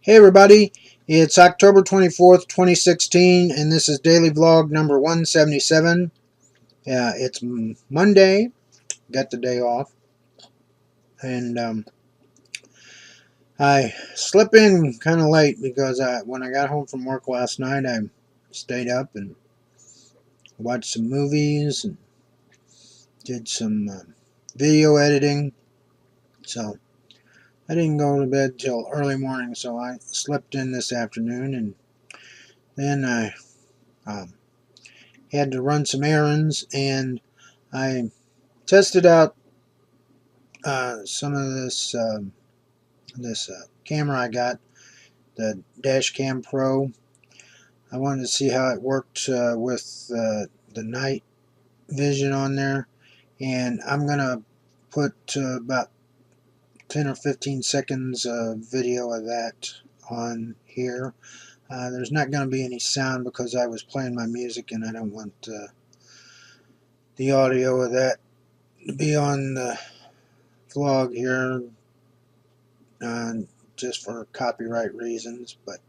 Hey everybody, it's October 24th, 2016, and this is Daily Vlog number 177. It's Monday, got the day off, and I slept in kind of late because when I got home from work last night, I stayed up and watched some movies and did some video editing, so I didn't go to bed till early morning, so I slept in this afternoon, and then I um, had to run some errands, and I tested out some of this camera I got, the Dashcam Pro. I wanted to see how it worked with the night vision on there, and I'm gonna put about 10 or 15 seconds of video of that on here. There's not going to be any sound because I was playing my music and I don't want the audio of that to be on the vlog here, uh, just for copyright reasons. But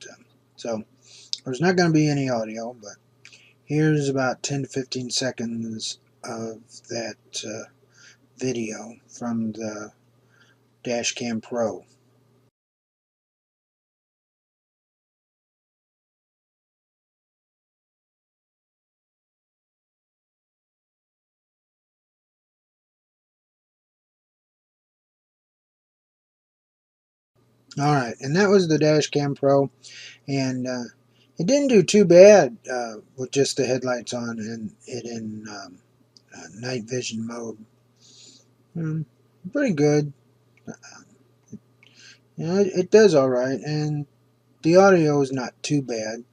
so there's not going to be any audio, but here's about 10 to 15 seconds of that video from the Dashcam Pro. Alright, and that was the Dashcam Pro, and it didn't do too bad with just the headlights on and it in night vision mode. Pretty good. It does alright, and the audio is not too bad.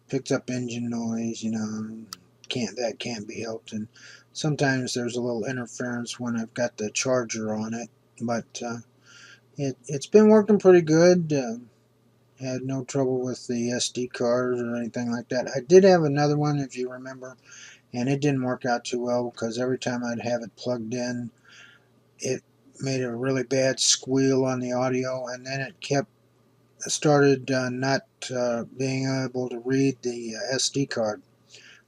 Picks up engine noise, that can't be helped, and sometimes there's a little interference when I've got the charger on it, but it's been working pretty good. Had no trouble with the SD card or anything like that. I did have another one, if you remember, and it didn't work out too well because every time I'd have it plugged in, it made a really bad squeal on the audio, and then it started not being able to read the SD card.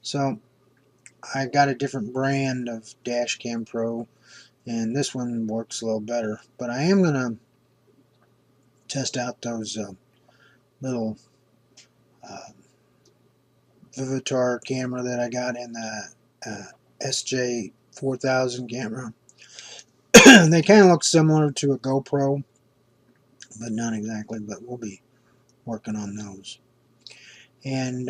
So I got a different brand of Dashcam Pro, and this one works a little better. But I am going to test out those little uh, Vivitar camera that I got in the SJ4000 camera. They kind of look similar to a GoPro, but not exactly, but we'll be working on those. And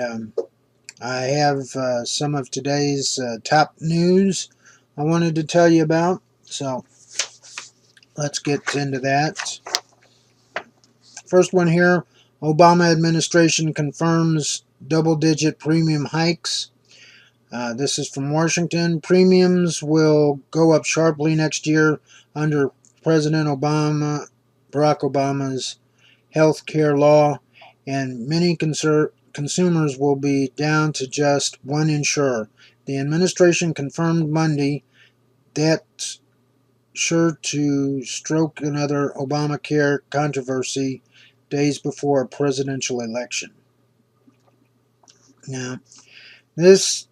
I have some of today's top news I wanted to tell you about, so let's get into that. First one here, Obama administration confirms double-digit premium hikes. This is from Washington. Premiums will go up sharply next year under President Barack Obama's health care law, and many consumers will be down to just one insurer. The administration confirmed Monday that's sure to stoke another Obamacare controversy days before a presidential election. Now, this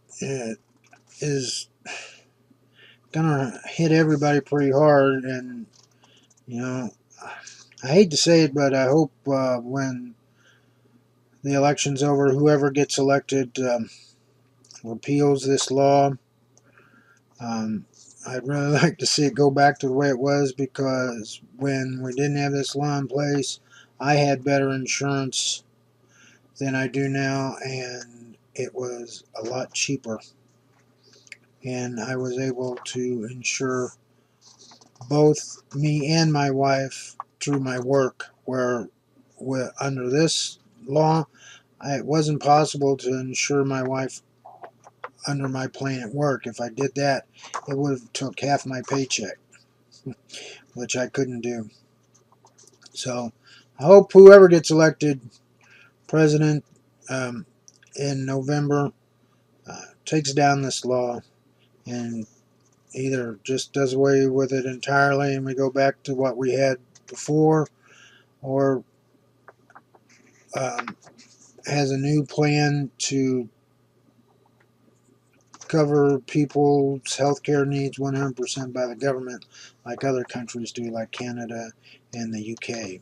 is gonna hit everybody pretty hard, and I hate to say it, but I hope when the election's over, whoever gets elected repeals this law. I'd really like to see it go back to the way it was, because when we didn't have this law in place, I had better insurance than I do now, and it was a lot cheaper, and I was able to insure both me and my wife through my work, where under this law it wasn't possible to insure my wife under my plan at work. If I did that, it would have took half my paycheck, which I couldn't do. So I hope whoever gets elected president in November takes down this law and either just does away with it entirely and we go back to what we had before, or has a new plan to cover people's healthcare needs 100% by the government, like other countries do, like Canada and the UK.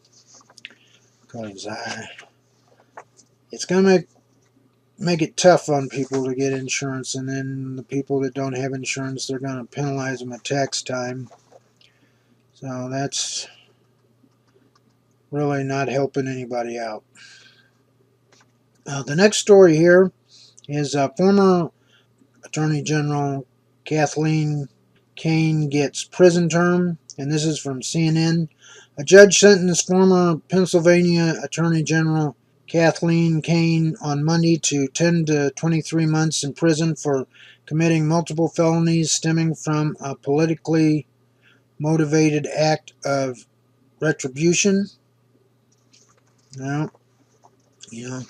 Because it's going to make it tough on people to get insurance, and then the people that don't have insurance, they're going to penalize them at tax time. So that's really not helping anybody out. The next story here is former Attorney General Kathleen Kane gets prison term, and this is from CNN. A judge sentenced former Pennsylvania Attorney General Kathleen Kane on Monday to 10 to 23 months in prison for committing multiple felonies stemming from a politically motivated act of retribution. Now, you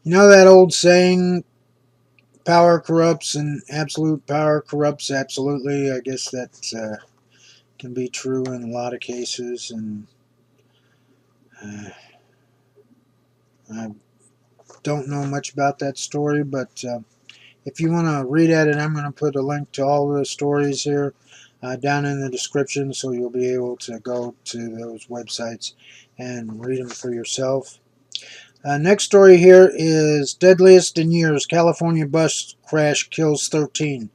know that old saying, power corrupts and absolute power corrupts absolutely. I guess that can be true in a lot of cases, and I don't know much about that story, but if you want to read at it, I'm going to put a link to all the stories here down in the description, so you'll be able to go to those websites and read them for yourself. Next story here is deadliest in years. California bus crash kills 13.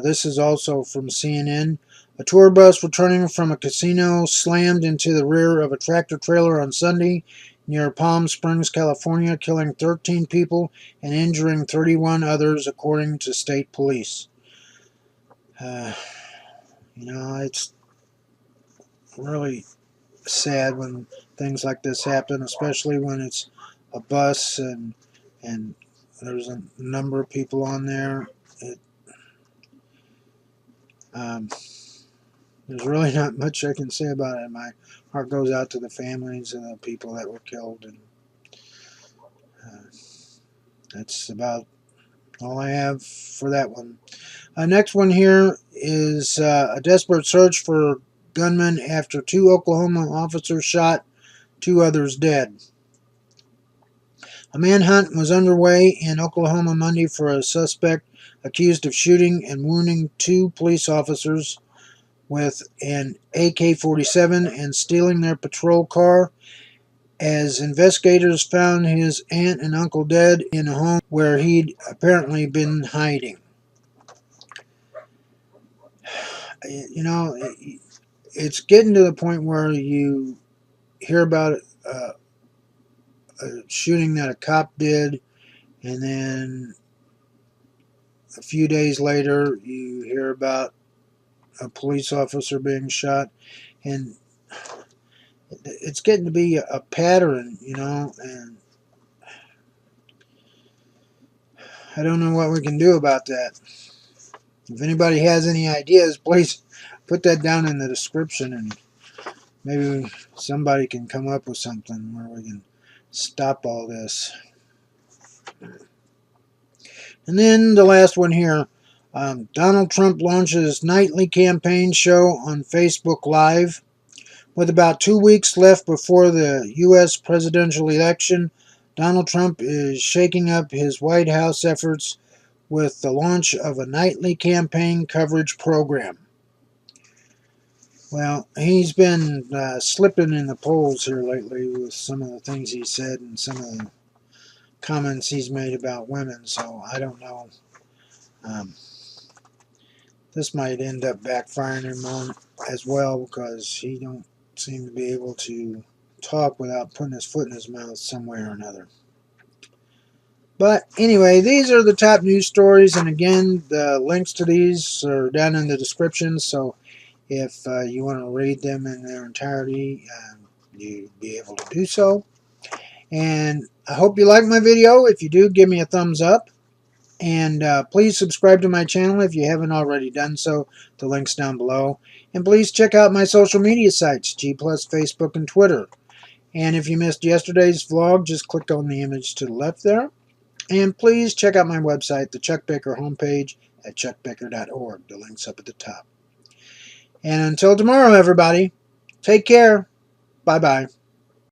This is also from CNN. A tour bus returning from a casino slammed into the rear of a tractor trailer on Sunday near Palm Springs, California, killing 13 people and injuring 31 others, according to state police. It's really sad when things like this happen, especially when it's a bus and there's a number of people on there. There's really not much I can say about it. My heart goes out to the families of the people that were killed, and that's about all I have for that one. Next one here is a desperate search for gunman after 2 Oklahoma officers shot, 2 others dead. A manhunt was underway in Oklahoma Monday for a suspect accused of shooting and wounding 2 police officers with an AK-47 and stealing their patrol car, as investigators found his aunt and uncle dead in a home where he'd apparently been hiding. It's getting to the point where you hear about a shooting that a cop did, and then a few days later you hear about a police officer being shot, and it's getting to be a pattern, and I don't know what we can do about that. If anybody has any ideas, please put that down in the description, and maybe somebody can come up with something where we can stop all this. And then the last one here, Donald Trump launches nightly campaign show on Facebook Live. With about 2 weeks left before the U.S. presidential election, Donald Trump is shaking up his White House efforts with the launch of a nightly campaign coverage program. Well, he's been slipping in the polls here lately with some of the things he said and some of the comments he's made about women, so I don't know. This might end up backfiring him on as well, because he don't seem to be able to talk without putting his foot in his mouth somewhere or another. But anyway, these are the top news stories, and again, the links to these are down in the description, so if you want to read them in their entirety, you'd be able to do so. And I hope you like my video. If you do, give me a thumbs up. And please subscribe to my channel if you haven't already done so. The link's down below. And please check out my social media sites, G+, Facebook, and Twitter. And if you missed yesterday's vlog, just click on the image to the left there. And please check out my website, the Chuck Baker homepage at chuckbaker.org. The link's up at the top. And until tomorrow, everybody, take care. Bye-bye.